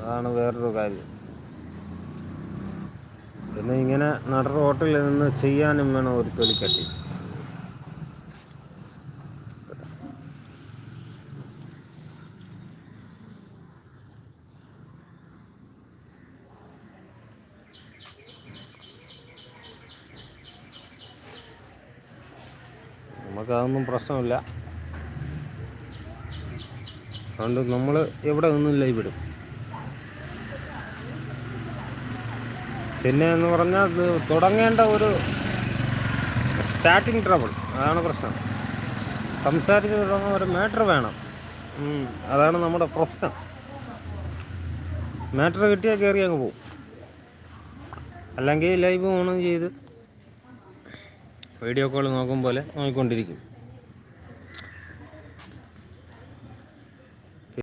അതാണ് വേറൊരു കാര്യം. പിന്നെ ഇങ്ങനെ നട റോട്ടിൽ നിന്ന് ചെയ്യാനും വേണം ഒരു തൊലിക്കട്ടി. നമുക്കതൊന്നും പ്രശ്നമില്ല. അതുകൊണ്ട് നമ്മൾ എവിടെ നിന്നും ലൈവ് ഇടും. പിന്നെ എന്ന് പറഞ്ഞാൽ ഇത് തുടങ്ങേണ്ട ഒരു സ്റ്റാർട്ടിങ് ട്രബിൾ, അതാണ് പ്രശ്നം. സംസാരിച്ച് തുടങ്ങാൻ ഒരു മാറ്റർ വേണം. അതാണ് നമ്മുടെ പ്രശ്നം. മാറ്റർ കിട്ടിയാൽ കയറി അങ്ങ് പോകും. അല്ലെങ്കിൽ ലൈവ് ഓൺ ചെയ്ത് വീഡിയോ കോൾ നോക്കും പോലെ നോക്കിക്കൊണ്ടിരിക്കും.